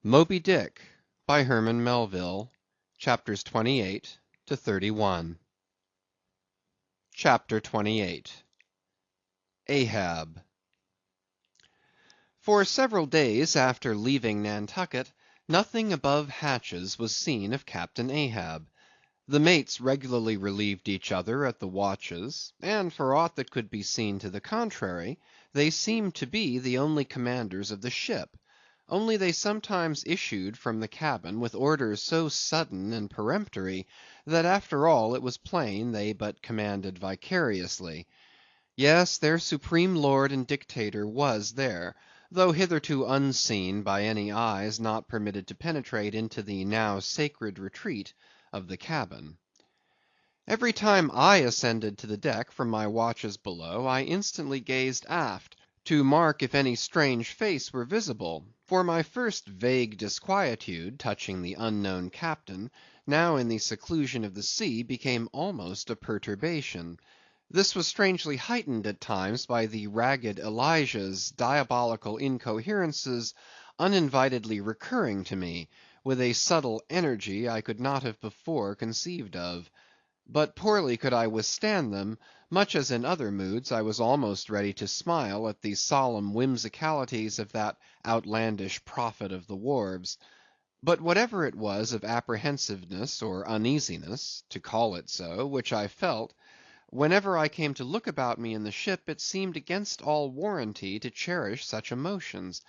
Moby-Dick by Herman Melville, chapters 28 to 31. Chapter 28. Ahab. For several days after leaving Nantucket, nothing above hatches was seen of Captain Ahab. The mates regularly relieved each other at the watches, and for aught that could be seen to the contrary, they seemed to be the only commanders of the ship. Only they sometimes issued from the cabin with orders so sudden and peremptory, that after all it was plain they but commanded vicariously. Yes, their supreme lord and dictator was there, though hitherto unseen by any eyes not permitted to penetrate into the now sacred retreat of the cabin. Every time I ascended to the deck from my watches below, I instantly gazed aft, to mark if any strange face were visible, for my first vague disquietude touching the unknown captain, now in the seclusion of the sea, became almost a perturbation. This was strangely heightened at times by the ragged Elijah's diabolical incoherences uninvitedly recurring to me, with a subtle energy I could not have before conceived of. But poorly could I withstand them, much as in other moods I was almost ready to smile at the solemn whimsicalities of that outlandish prophet of the wharves. But whatever it was of apprehensiveness or uneasiness, to call it so, which I felt, whenever I came to look about me in the ship, it seemed against all warranty to cherish such emotions.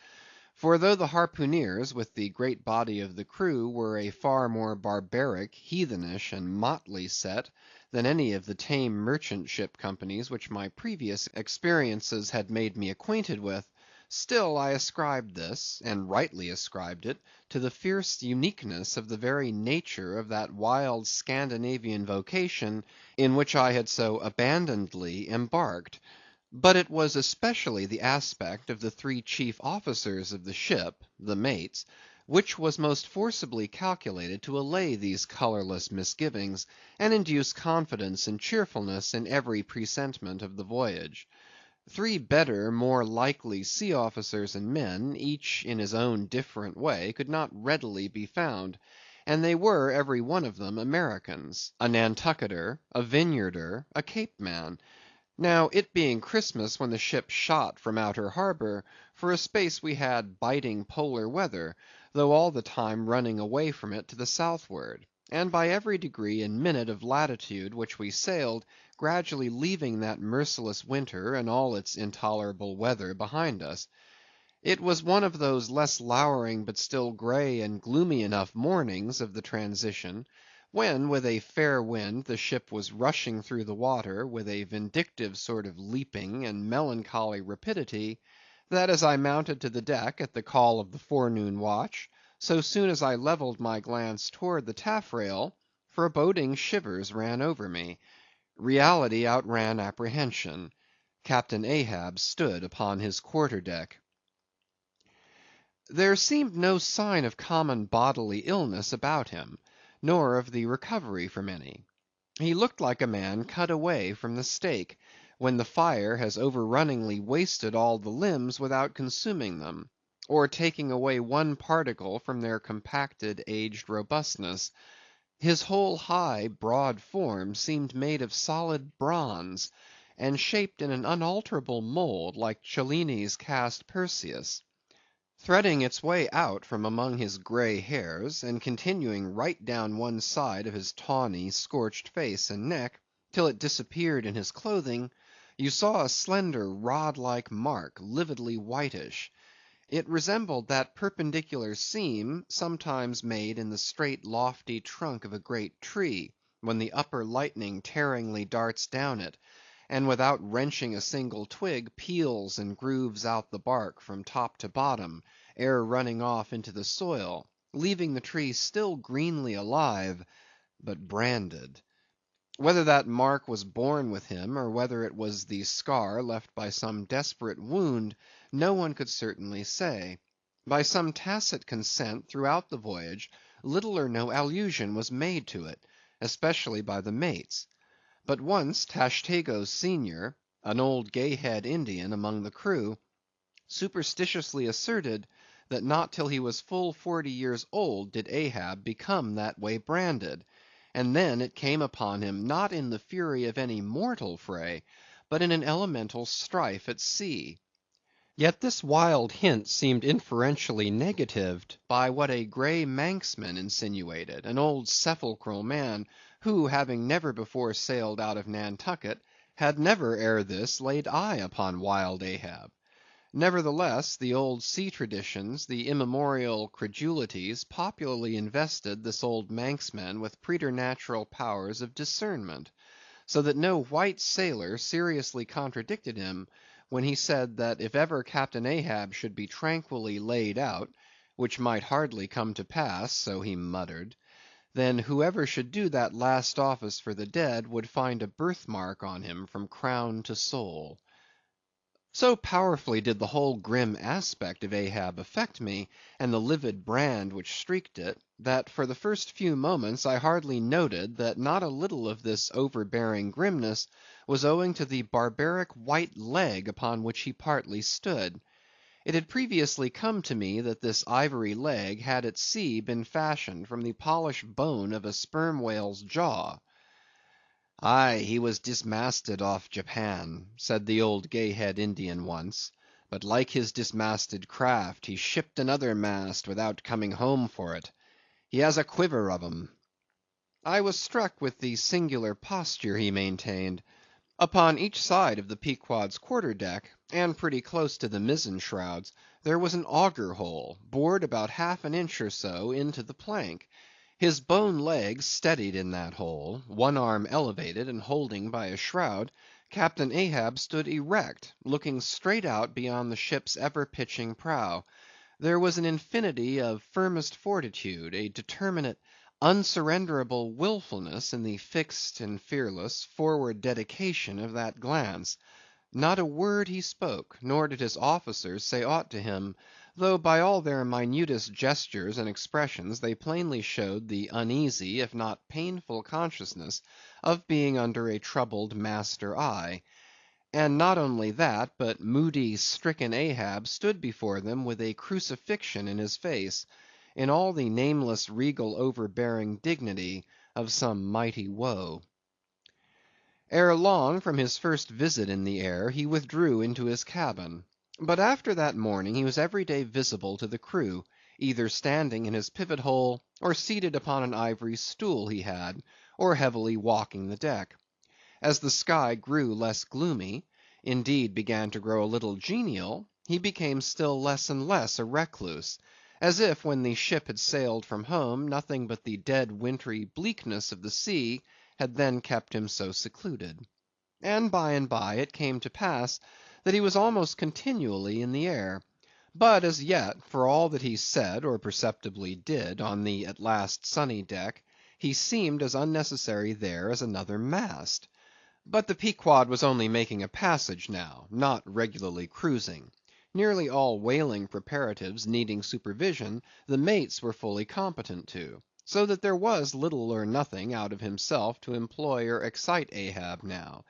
For though the harpooneers, with the great body of the crew, were a far more barbaric, heathenish, and motley set than any of the tame merchant ship companies which my previous experiences had made me acquainted with, still I ascribed this, and rightly ascribed it, to the fierce uniqueness of the very nature of that wild Scandinavian vocation in which I had so abandonedly embarked. But it was especially the aspect of the three chief officers of the ship, the mates, which was most forcibly calculated to allay these colorless misgivings, and induce confidence and cheerfulness in every presentiment of the voyage. Three better, more likely sea officers and men, each in his own different way, could not readily be found; and they were, every one of them, Americans; a Nantucketer, a Vineyarder, a Cape man. Now, it being Christmas when the ship shot from outer harbor, for a space we had biting polar weather, though all the time running away from it to the southward; and by every degree and minute of latitude which we sailed, gradually leaving that merciless winter and all its intolerable weather behind us. It was one of those less lowering but still grey and gloomy enough mornings of the transition, when with a fair wind the ship was rushing through the water with a vindictive sort of leaping and melancholy rapidity, that as I mounted to the deck at the call of the forenoon watch, so soon as I levelled my glance towards the taffrail, foreboding shivers ran over me. Reality outran apprehension. Captain Ahab stood upon his quarter deck. There seemed no sign of common bodily illness about him, nor of the recovery from any. He looked like a man cut away from the stake, when the fire has overrunningly wasted all the limbs without consuming them, or taking away one particle from their compacted aged robustness. His whole high, broad form seemed made of solid bronze, and shaped in an unalterable mould like Cellini's cast Perseus. Threading its way out from among his grey hairs, and continuing right down one side of his tawny, scorched face and neck, till it disappeared in his clothing, you saw a slender rod‐like mark, lividly whitish. It resembled that perpendicular seam sometimes made in the straight lofty trunk of a great tree, when the upper lightning tearingly darts down it, and without wrenching a single twig, peels and grooves out the bark from top to bottom, ere running off into the soil, leaving the tree still greenly alive, but branded. Whether that mark was born with him, or whether it was the scar left by some desperate wound, no one could certainly say. By some tacit consent throughout the voyage, little or no allusion was made to it, especially by the mates. But once Tashtego senior, an old Gayhead Indian among the crew, superstitiously asserted that not till he was full 40 years old did Ahab become that way branded, and then it came upon him not in the fury of any mortal fray, but in an elemental strife at sea. Yet this wild hint seemed inferentially negatived by what a grey Manxman insinuated, an old sepulchral man, who having never before sailed out of Nantucket, had never ere this laid eye upon wild Ahab. Nevertheless, the old sea traditions, the immemorial credulities, popularly invested this old Manxman with preternatural powers of discernment, so that no white sailor seriously contradicted him when he said that if ever Captain Ahab should be tranquilly laid out, which might hardly come to pass, so he muttered, then whoever should do that last office for the dead would find a birthmark on him from crown to sole. So powerfully did the whole grim aspect of Ahab affect me, and the livid brand which streaked it, that for the first few moments I hardly noted that not a little of this overbearing grimness was owing to the barbaric white leg upon which he partly stood. It had previously come to me that this ivory leg had at sea been fashioned from the polished bone of a sperm whale's jaw. "Aye, he was dismasted off Japan," said the old Gayhead Indian once, "but like his dismasted craft, he shipped another mast without coming home for it. He has a quiver of 'em." I was struck with the singular posture he maintained. Upon each side of the Pequod's quarter deck, and pretty close to the mizzen shrouds, there was an auger hole, bored about half an inch or so into the plank. His bone legs steadied in that hole, one arm elevated and holding by a shroud, Captain Ahab stood erect, looking straight out beyond the ship's ever pitching prow. There was an infinity of firmest fortitude, a determinate, unsurrenderable willfulness in the fixed and fearless, forward dedication of that glance. Not a word he spoke, nor did his officers say aught to him, though by all their minutest gestures and expressions they plainly showed the uneasy, if not painful consciousness of being under a troubled master eye. And not only that, but moody, stricken Ahab stood before them with a crucifixion in his face, in all the nameless, regal, overbearing dignity of some mighty woe. Ere long, from his first visit in the air, he withdrew into his cabin. But after that morning he was every day visible to the crew, either standing in his pivot hole, or seated upon an ivory stool he had, or heavily walking the deck. As the sky grew less gloomy, indeed began to grow a little genial, he became still less and less a recluse, as if when the ship had sailed from home, nothing but the dead wintry bleakness of the sea had then kept him so secluded. And by it came to pass that he was almost continually in the air. But as yet, for all that he said or perceptibly did on the at last sunny deck, he seemed as unnecessary there as another mast. But the Pequod was only making a passage now, not regularly cruising. Nearly all whaling preparatives needing supervision, the mates were fully competent to; so that there was little or nothing out of himself to employ or excite Ahab now,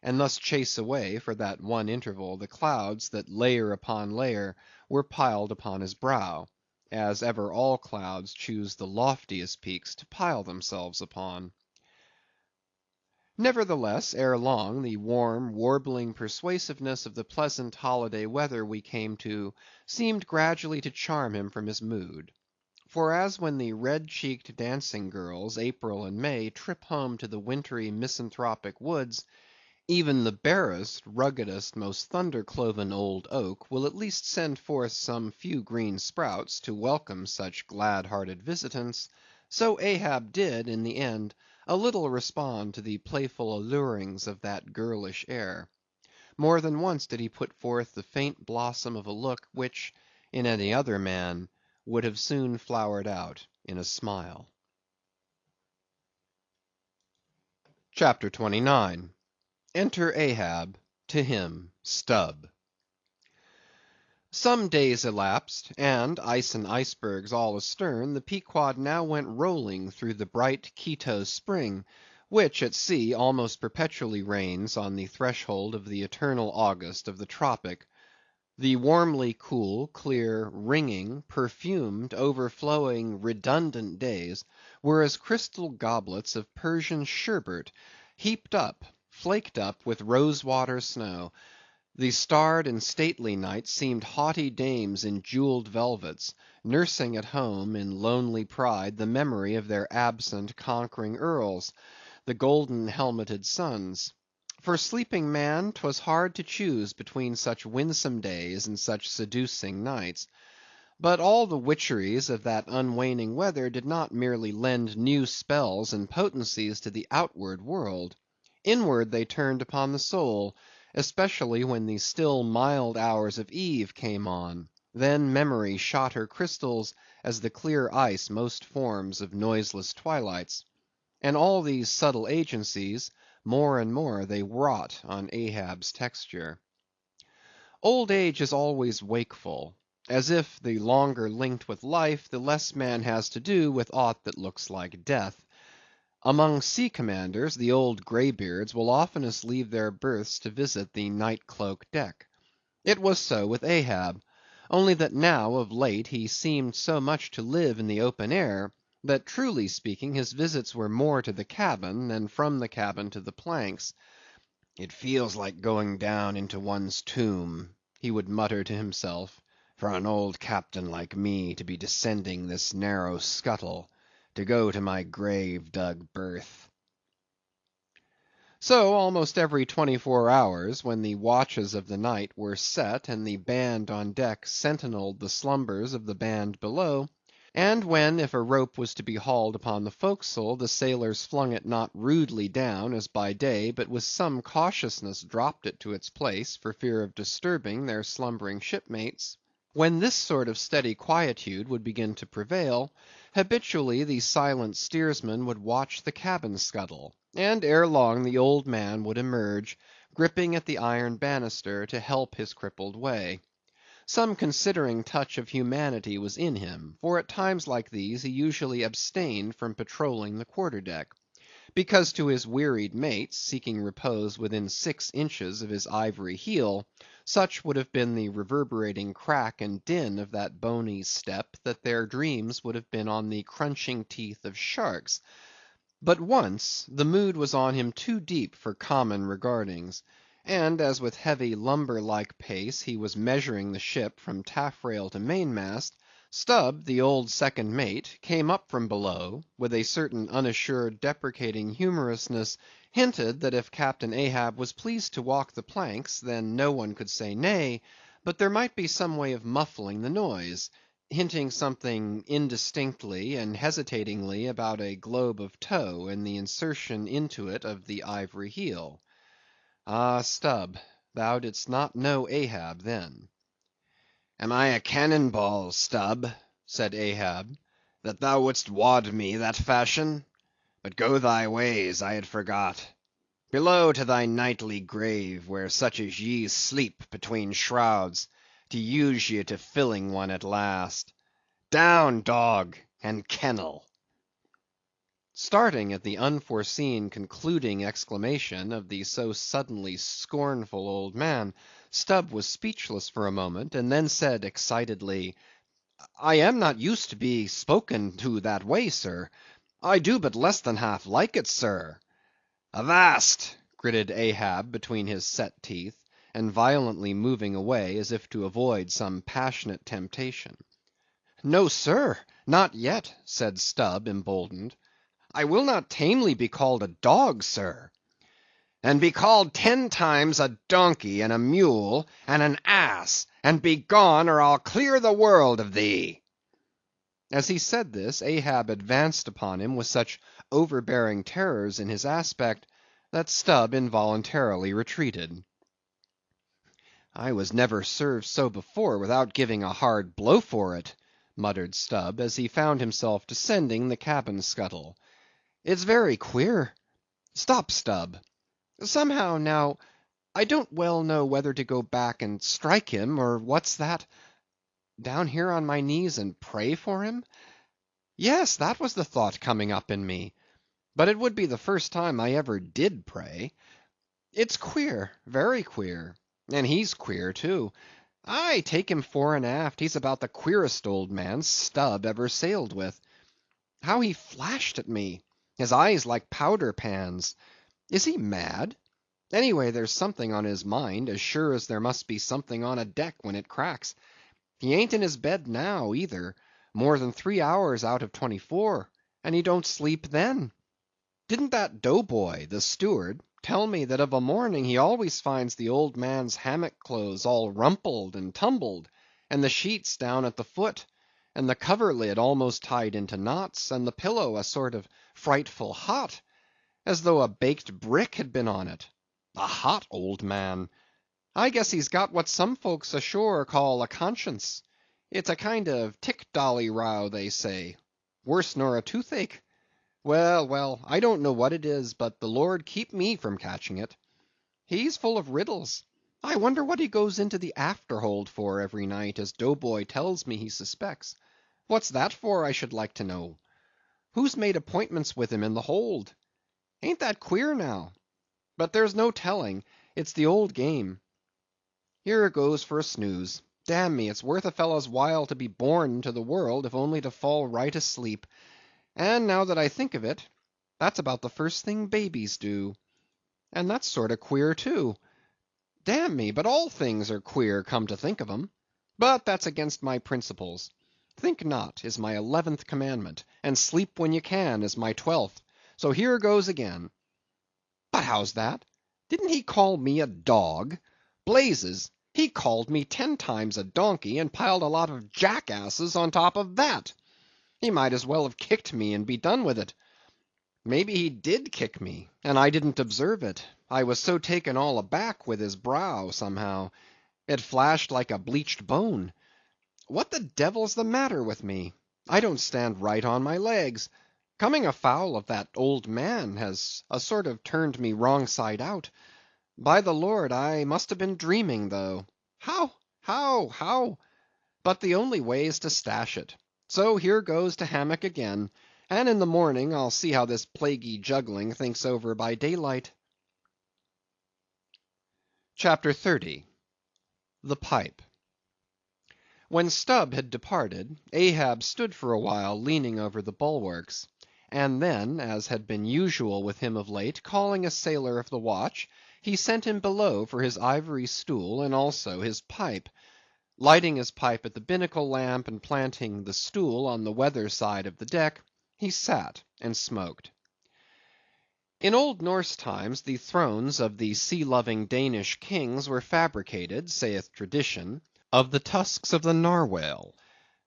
and thus chase away for that one interval the clouds that layer upon layer were piled upon his brow, as ever all clouds choose the loftiest peaks to pile themselves upon. Nevertheless, ere long, the warm, warbling persuasiveness of the pleasant holiday weather we came to, seemed gradually to charm him from his mood. For as when the red‐cheeked dancing girls, April and May, trip home to the wintry misanthropic woods, even the barest, ruggedest, most thunder‐cloven old oak will at least send forth some few green sprouts to welcome such glad‐hearted visitants, so Ahab did, in the end, a little respond to the playful allurings of that girlish air. More than once did he put forth the faint blossom of a look, which, in any other man, would have soon flowered out in a smile. CHAPTER 29. Enter Ahab, to him Stubb. Some days elapsed, and, ice and icebergs all astern, the Pequod now went rolling through the bright Quito spring, which at sea almost perpetually reigns on the threshold of the eternal August of the tropic. The warmly cool, clear, ringing, perfumed, overflowing, redundant days were as crystal goblets of Persian sherbet, heaped up, flaked up with rose–water snow. The starred and stately nights seemed haughty dames in jewelled velvets, nursing at home in lonely pride the memory of their absent conquering earls, the golden helmeted suns. For sleeping man 'twas hard to choose between such winsome days and such seducing nights. But all the witcheries of that unwaning weather did not merely lend new spells and potencies to the outward world. Inward they turned upon the soul, especially when the still mild hours of eve came on. Then memory shot her crystals as the clear ice most forms of noiseless twilights. And all these subtle agencies, more and more they wrought on Ahab's texture. Old age is always wakeful; as if, the longer linked with life, the less man has to do with aught that looks like death. Among sea commanders, the old greybeards will oftenest leave their berths to visit the night cloak deck. It was so with Ahab; only that now of late he seemed so much to live in the open air, that truly speaking his visits were more to the cabin, than from the cabin to the planks. "It feels like going down into one's tomb," he would mutter to himself, "for an old captain like me to be descending this narrow scuttle, to go to my grave dug berth." So almost every 24 hours, when the watches of the night were set, and the band on deck sentinelled the slumbers of the band below, and when, if a rope was to be hauled upon the forecastle, the sailors flung it not rudely down as by day, but with some cautiousness dropped it to its place for fear of disturbing their slumbering shipmates; when this sort of steady quietude would begin to prevail, habitually the silent steersman would watch the cabin scuttle, and ere long the old man would emerge, gripping at the iron banister to help his crippled way. Some considering touch of humanity was in him, for at times like these he usually abstained from patrolling the quarter deck; because to his wearied mates, seeking repose within 6 inches of his ivory heel, such would have been the reverberating crack and din of that bony step, that their dreams would have been on the crunching teeth of sharks. But once, the mood was on him too deep for common regardings; and as with heavy lumber like pace he was measuring the ship from taffrail to mainmast, Stubb, the old second mate, came up from below, with a certain unassured deprecating humorousness, hinted that if Captain Ahab was pleased to walk the planks, then no one could say nay, but there might be some way of muffling the noise; hinting something indistinctly and hesitatingly about a globe of tow, and the insertion into it of the ivory heel. Ah, Stubb, thou didst not know Ahab then. "Am I a cannon ball, Stubb," said Ahab, "that thou wouldst wad me that fashion? But go thy ways, I had forgot. Below to thy nightly grave, where such as ye sleep between shrouds, to use ye to filling one at last. Down, dog, and kennel." Starting at the unforeseen concluding exclamation of the so suddenly scornful old man, Stubb was speechless for a moment, and then said excitedly, "I am not used to be spoken to that way, sir. I do but less than half like it, sir." "Avast!" gritted Ahab between his set teeth, and violently moving away as if to avoid some passionate temptation. "No, sir, not yet," said Stubb, emboldened. "I will not tamely be called a dog, sir." "Then be called 10 times a donkey, and a mule, and an ass, and begone, or I'll clear the world of thee." As he said this, Ahab advanced upon him with such overbearing terrors in his aspect, that Stubb involuntarily retreated. "I was never served so before without giving a hard blow for it," muttered Stubb, as he found himself descending the cabin scuttle. "It's very queer. Stop, Stubb. Somehow, now, I don't well know whether to go back and strike him, or what's that? Down here on my knees and pray for him? Yes, that was the thought coming up in me. But it would be the first time I ever did pray. It's queer, very queer; and he's queer too. Aye, take him fore and aft, he's about the queerest old man Stubb ever sailed with. How he flashed at me! His eyes like powder pans. Is he mad? Anyway, there's something on his mind, as sure as there must be something on a deck when it cracks. He ain't in his bed now, either, more than 3 hours out of 24, and he don't sleep then. Didn't that doughboy, the steward, tell me that of a morning he always finds the old man's hammock clothes all rumpled and tumbled, and the sheets down at the foot, and the coverlid almost tied into knots, and the pillow a sort of frightful hot, as though a baked brick had been on it. A hot old man! I guess he's got what some folks ashore call a conscience. It's a kind of tick-dolly row, they say. Worse nor a toothache. Well, well, I don't know what it is, but the Lord keep me from catching it. He's full of riddles. I wonder what he goes into the afterhold for every night, as Doughboy tells me he suspects. What's that for, I should like to know? Who's made appointments with him in the hold? Ain't that queer now? But there's no telling. It's the old game. Here goes for a snooze. Damn me, it's worth a fellow's while to be born into the world, if only to fall right asleep. And now that I think of it, that's about the first thing babies do. And that's sort of queer, too. Damn me, but all things are queer, come to think of 'em. But that's against my principles. Think not, is my 11th commandment, and sleep when you can is my 12th. So here goes again. But how's that? Didn't he call me a dog? Blazes! He called me 10 times a donkey, and piled a lot of jackasses on top of that. He might as well have kicked me and be done with it. Maybe he did kick me, and I didn't observe it. I was so taken all aback with his brow, somehow. It flashed like a bleached bone. What the devil's the matter with me? I don't stand right on my legs. Coming afoul of that old man has a sort of turned me wrong side out. By the Lord, I must have been dreaming, though. How? But the only way is to stash it. So here goes to hammock again, and in the morning I'll see how this plaguey juggling thinks over by daylight. CHAPTER 30. The Pipe. When Stubb had departed, Ahab stood for a while leaning over the bulwarks, and then, as had been usual with him of late, calling a sailor of the watch, he sent him below for his ivory stool and also his pipe. Lighting his pipe at the binnacle lamp, and planting the stool on the weather side of the deck, he sat and smoked. In old Norse times the thrones of the sea-loving Danish kings were fabricated, saith tradition, of the tusks of the narwhale.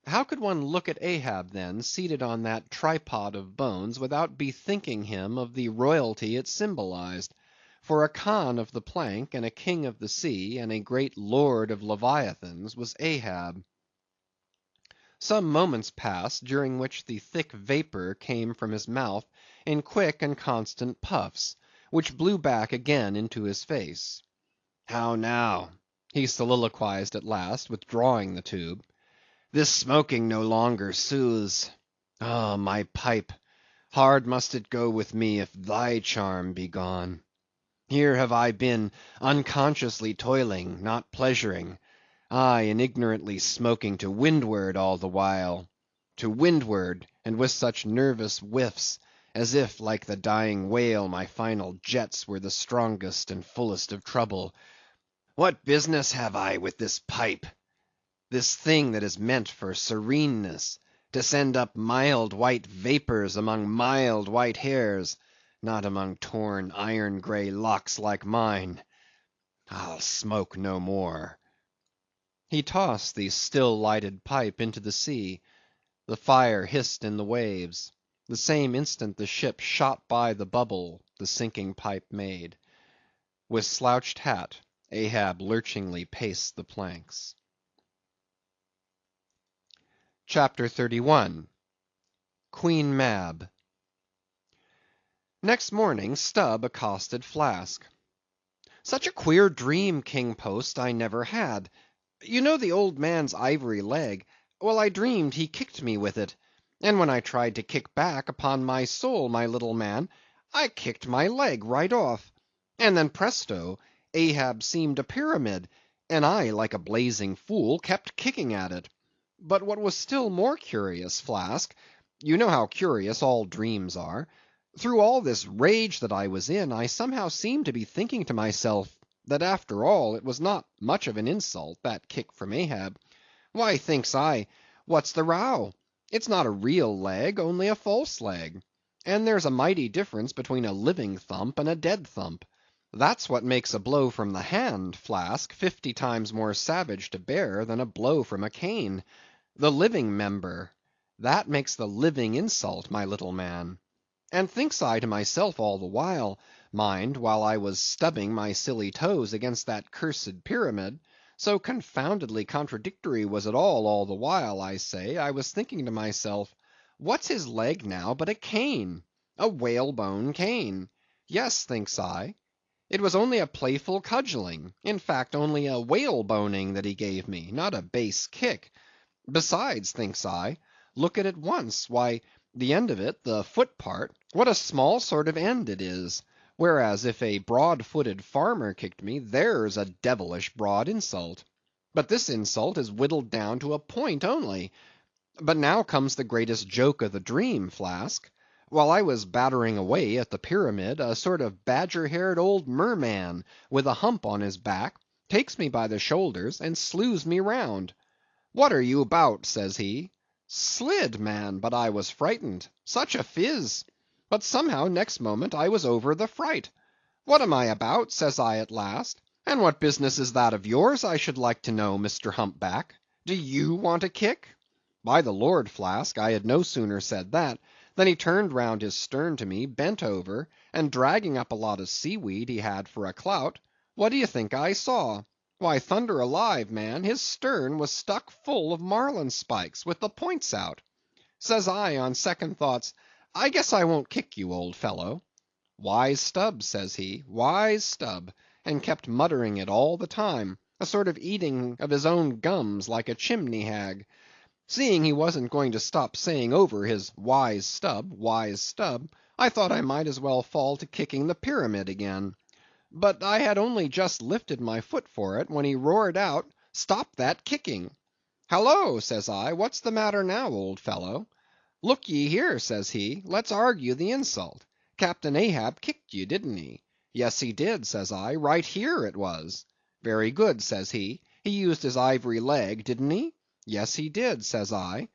How could one look at Ahab, then, seated on that tripod of bones, without bethinking him of the royalty it symbolized? For a Khan of the plank, and a king of the sea, and a great lord of leviathans, was Ahab. Some moments passed, during which the thick vapor came from his mouth in quick and constant puffs, which blew back again into his face. How now? He soliloquized at last, withdrawing the tube. This smoking no longer soothes. Ah, my pipe! Hard must it go with me if thy charm be gone. Here have I been unconsciously toiling, not pleasuring; aye, and ignorantly smoking to windward all the while. To windward, and with such nervous whiffs, as if, like the dying whale, my final jets were the strongest and fullest of trouble. What business have I with this pipe? This thing that is meant for sereneness, to send up mild white vapors among mild white hairs, not among torn iron-gray locks like mine. I'll smoke no more. He tossed the still-lighted pipe into the sea. The fire hissed in the waves. The same instant the ship shot by the bubble the sinking pipe made. With slouched hat, Ahab lurchingly paced the planks. CHAPTER 31. Queen Mab. Next morning Stubb accosted Flask. Such a queer dream, King Post, I never had. You know the old man's ivory leg? Well, I dreamed he kicked me with it; and when I tried to kick back, upon my soul, my little man, I kicked my leg right off; and then presto, Ahab seemed a pyramid, and I, like a blazing fool, kept kicking at it. But what was still more curious, Flask, you know how curious all dreams are, through all this rage that I was in, I somehow seemed to be thinking to myself that after all it was not much of an insult, that kick from Ahab. Why, thinks I, what's the row? It's not a real leg, only a false leg. And there's a mighty difference between a living thump and a dead thump. That's what makes a blow from the hand, Flask, 50 times more savage to bear than a blow from a cane. The living member. That makes the living insult, my little man. And thinks I to myself all the while, mind, while I was stubbing my silly toes against that cursed pyramid, so confoundedly contradictory was it all the while, I say, I was thinking to myself, what's his leg now but a cane? A whalebone cane. Yes, thinks I. It was only a playful cudgelling, in fact only a whaleboning that he gave me, not a base kick. Besides, thinks I, look at it once, why, the end of it, the foot part, what a small sort of end it is. Whereas if a broad-footed farmer kicked me, there's a devilish broad insult. But this insult is whittled down to a point only. But now comes the greatest joke of the dream, Flask. While I was battering away at the pyramid, a sort of badger-haired old merman, with a hump on his back, takes me by the shoulders and slews me round. What are you about, says he. Slid, man, but I was frightened. Such a fizz! But somehow next moment I was over the fright. What am I about, says I at last, and what business is that of yours, I should like to know, Mr. Humpback? Do you want a kick? By the Lord, Flask, I had no sooner said that, than he turned round his stern to me, bent over, and dragging up a lot of seaweed he had for a clout, what do you think I saw? Why, thunder alive, man, his stern was stuck full of marlin spikes, with the points out. Says I, on second thoughts, I guess I won't kick you, old fellow. Wise Stubb, says he, wise Stubb, and kept muttering it all the time, a sort of eating of his own gums like a chimney hag. Seeing he wasn't going to stop saying over his wise Stubb, I thought I might as well fall to kicking the pyramid again. But I had only just lifted my foot for it, when he roared out, stop that kicking. Hallo, says I, what's the matter now, old fellow? Look ye here, says he, let's argue the insult. Captain Ahab kicked you, didn't he? Yes, he did, says I, right here it was. Very good, says he, he used his ivory leg, didn't he? Yes, he did, says I.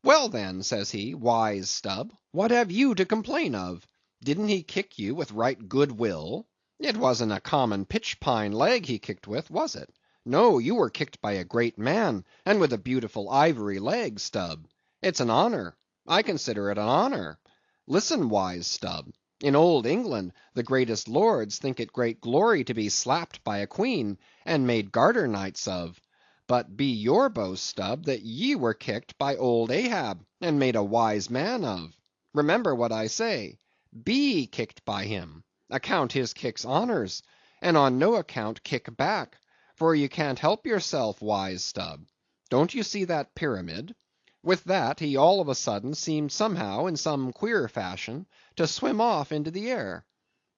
Well then, says he, wise Stubb, what have you to complain of? Didn't he kick you with right good will? It wasn't a common pitch-pine leg he kicked with, was it? No, you were kicked by a great man, and with a beautiful ivory leg, Stubb. It's an honor. I consider it an honor. Listen, wise Stubb. In old England, the greatest lords think it great glory to be slapped by a queen, and made garter knights of. But be your boast, Stubb, that ye were kicked by old Ahab, and made a wise man of. Remember what I say. Be kicked by him. Account his kicks honors, and on no account kick back, for you can't help yourself, wise Stubb. Don't you see that pyramid? With that, he all of a sudden seemed somehow, in some queer fashion, to swim off into the air.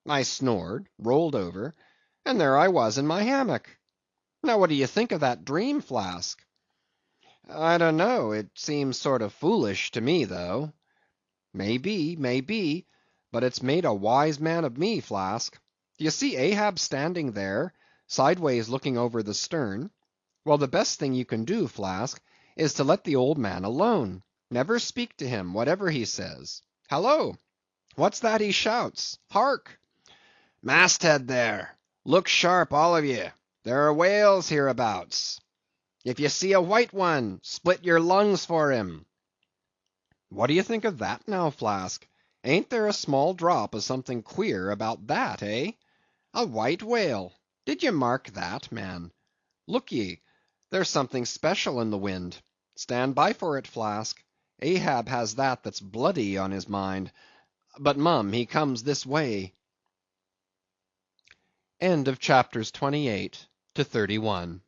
I snored, rolled over, and there I was in my hammock. Now what do you think of that dream, Flask? I don't know, it seems sort of foolish to me, though. May be, but it's made a wise man of me, Flask. Do you see Ahab standing there, sideways looking over the stern? Well, the best thing you can do, Flask, is to let the old man alone. Never speak to him, whatever he says. Hallo! What's that he shouts? Hark! Masthead there! Look sharp, all of ye! There are whales hereabouts. If you see a white one, split your lungs for him. What do you think of that now, Flask? Ain't there a small drop of something queer about that, eh? A white whale! Did ye mark that, man? Look ye, there's something special in the wind. Stand by for it, Flask. Ahab has that's bloody on his mind. But mum, he comes this way. End of chapters 28 to 31.